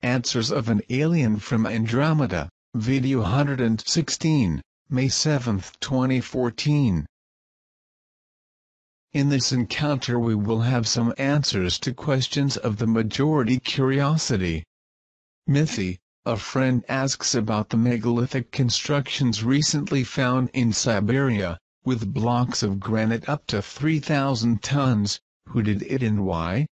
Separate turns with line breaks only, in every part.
Answers of an Alien from Andromeda, Video 116, May 7, 2014. In this encounter we will have some answers to questions of the majority curiosity. Mithy, a friend, asks about the megalithic constructions recently found in Siberia, with blocks of granite up to 3,000 tons, who did it and why?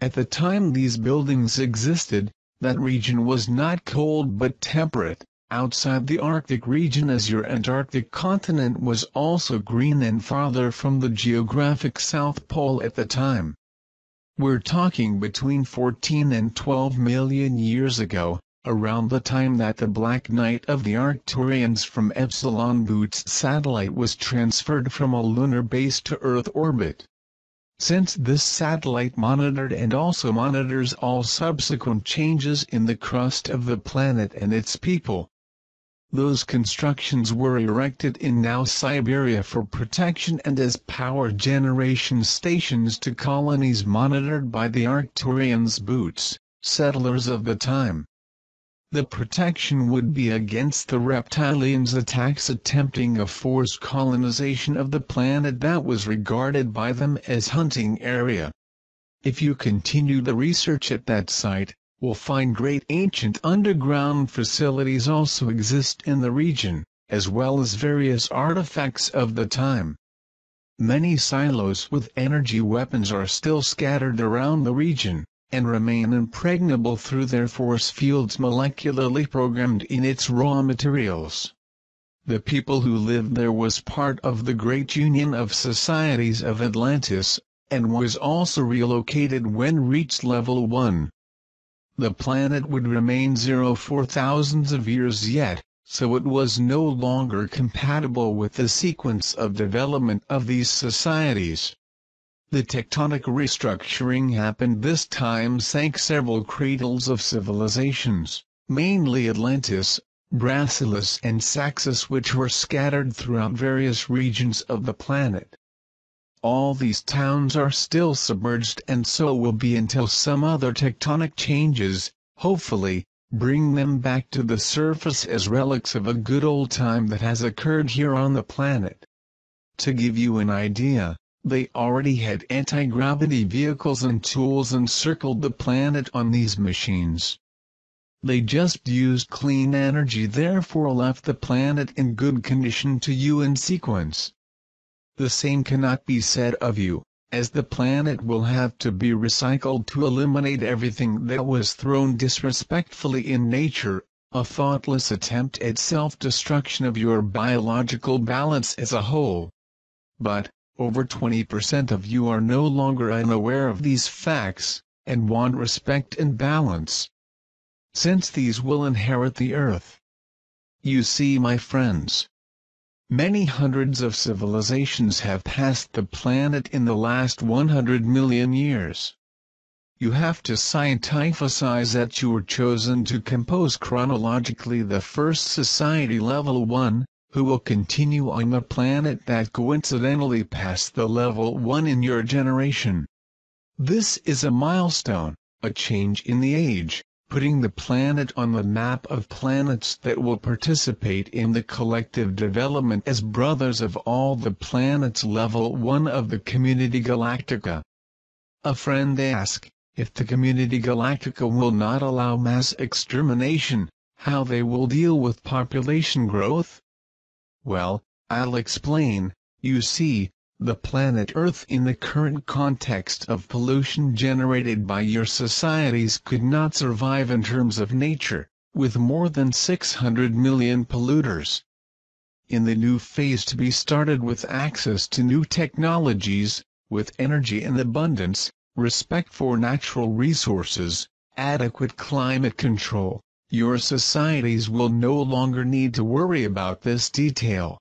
At the time these buildings existed, that region was not cold but temperate, outside the Arctic region, as your Antarctic continent was also green and farther from the geographic South Pole at the time. We're talking between 14 and 12 million years ago, around the time that the Black Knight of the Arcturians from Epsilon Boot's satellite was transferred from a lunar base to Earth orbit. Since this satellite monitored and also monitors all subsequent changes in the crust of the planet and its people. Those constructions were erected in now Siberia for protection and as power generation stations to colonies monitored by the Arcturians' boots, settlers of the time. The protection would be against the reptilians' attacks attempting a forced colonization of the planet that was regarded by them as hunting area. If you continue the research at that site, we'll find great ancient underground facilities also exist in the region, as well as various artifacts of the time. Many silos with energy weapons are still scattered around the region, and remain impregnable through their force fields molecularly programmed in its raw materials. The people who lived there was part of the Great Union of Societies of Atlantis, and was also relocated when reached level 1. The planet would remain zero for thousands of years yet, so it was no longer compatible with the sequence of development of these societies. The tectonic restructuring happened this time sank several cradles of civilizations, mainly Atlantis, Brasilis and Saxus, which were scattered throughout various regions of the planet. All these towns are still submerged and so will be until some other tectonic changes, hopefully, bring them back to the surface as relics of a good old time that has occurred here on the planet. To give you an idea, they already had anti-gravity vehicles and tools and circled the planet on these machines. They just used clean energy, therefore left the planet in good condition to you in sequence. The same cannot be said of you, as the planet will have to be recycled to eliminate everything that was thrown disrespectfully in nature, a thoughtless attempt at self-destruction of your biological balance as a whole. But, over 20% of you are no longer unaware of these facts, and want respect and balance. Since these will inherit the earth. You see, my friends, many hundreds of civilizations have passed the planet in the last 100 million years. You have to scientificize that you were chosen to compose chronologically the first society level 1, who will continue on the planet that coincidentally passed the level 1 in your generation. This is a milestone, a change in the age, putting the planet on the map of planets that will participate in the collective development as brothers of all the planets level 1 of the Community Galactica. A friend asked, if the Community Galactica will not allow mass extermination, how they will deal with population growth? Well, I'll explain. You see, the planet Earth in the current context of pollution generated by your societies could not survive in terms of nature, with more than 600 million polluters. In the new phase to be started with access to new technologies, with energy in abundance, respect for natural resources, adequate climate control, your societies will no longer need to worry about this detail.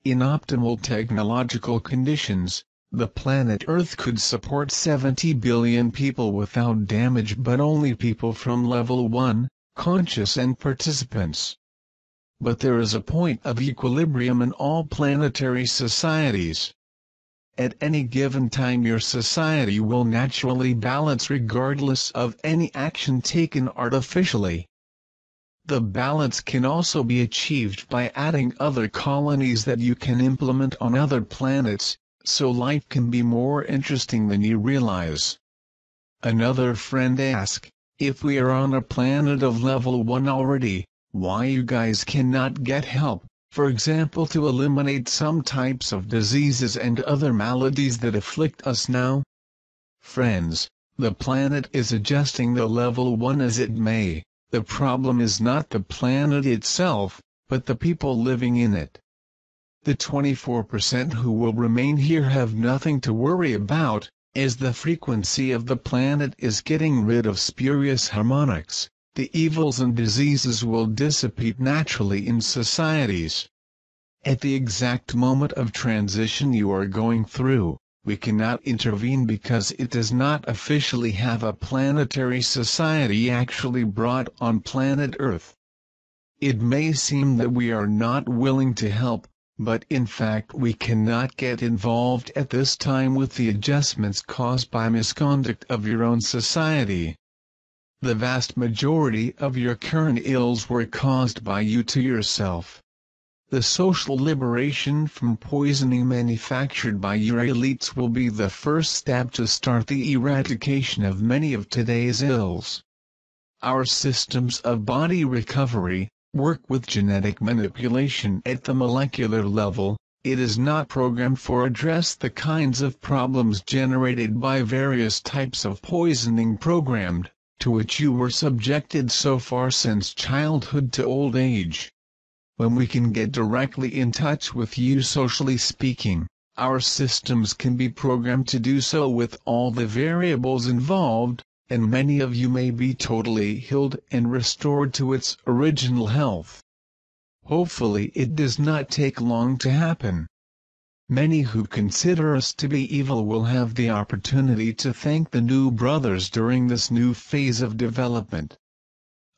In optimal technological conditions, the planet Earth could support 70 billion people without damage, but only people from level 1, conscious and participants. But there is a point of equilibrium in all planetary societies. At any given time your society will naturally balance regardless of any action taken artificially. The balance can also be achieved by adding other colonies that you can implement on other planets, so life can be more interesting than you realize. Another friend asked, if we are on a planet of level 1 already, why you guys cannot get help, for example to eliminate some types of diseases and other maladies that afflict us now? Friends, the planet is adjusting the level 1 as it may. The problem is not the planet itself, but the people living in it. The 24% who will remain here have nothing to worry about, as the frequency of the planet is getting rid of spurious harmonics. The evils and diseases will dissipate naturally in societies. At the exact moment of transition you are going through, we cannot intervene because it does not officially have a planetary society actually brought on planet Earth. It may seem that we are not willing to help, but in fact we cannot get involved at this time with the adjustments caused by misconduct of your own society. The vast majority of your current ills were caused by you to yourself. The social liberation from poisoning manufactured by your elites will be the first step to start the eradication of many of today's ills. Our systems of body recovery work with genetic manipulation at the molecular level. It is not programmed for address the kinds of problems generated by various types of poisoning programmed, to which you were subjected so far since childhood to old age. When we can get directly in touch with you socially speaking, our systems can be programmed to do so with all the variables involved, and many of you may be totally healed and restored to its original health. Hopefully it does not take long to happen. Many who consider us to be evil will have the opportunity to thank the new brothers during this new phase of development.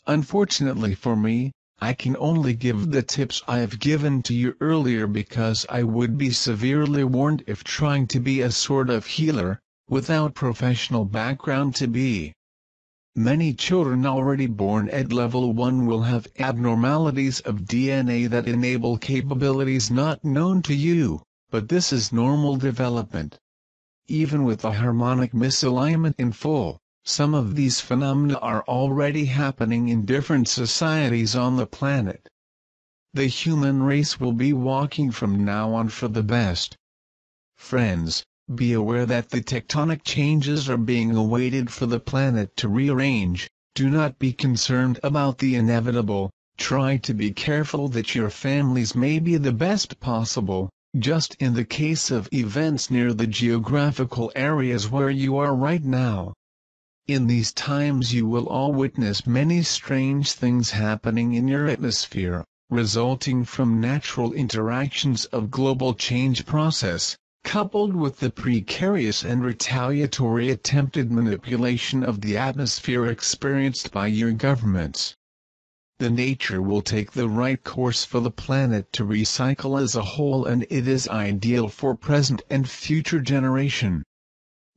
Unfortunately for me, I can only give the tips I have given to you earlier because I would be severely warned if trying to be a sort of healer, without professional background to be. Many children already born at level 1 will have abnormalities of DNA that enable capabilities not known to you, but this is normal development. Even with a harmonic misalignment in full, some of these phenomena are already happening in different societies on the planet. The human race will be walking from now on for the best. Friends, be aware that the tectonic changes are being awaited for the planet to rearrange. Do not be concerned about the inevitable. Try to be careful that your families may be the best possible, just in the case of events near the geographical areas where you are right now. In these times you will all witness many strange things happening in your atmosphere, resulting from natural interactions of global change process, coupled with the precarious and retaliatory attempted manipulation of the atmosphere experienced by your governments. The nature will take the right course for the planet to recycle as a whole, and it is ideal for present and future generation.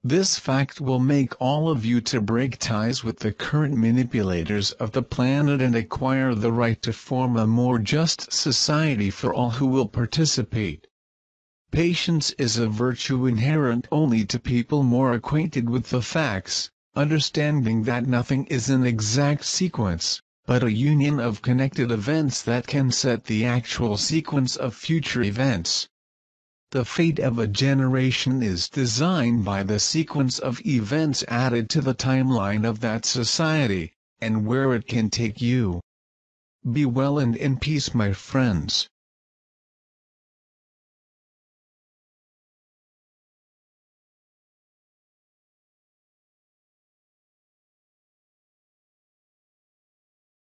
This fact will make all of you to break ties with the current manipulators of the planet and acquire the right to form a more just society for all who will participate. Patience is a virtue inherent only to people more acquainted with the facts, understanding that nothing is an exact sequence, but a union of connected events that can set the actual sequence of future events. The fate of a generation is designed by the sequence of events added to the timeline of that society, and where it can take you. Be well and in peace, my friends.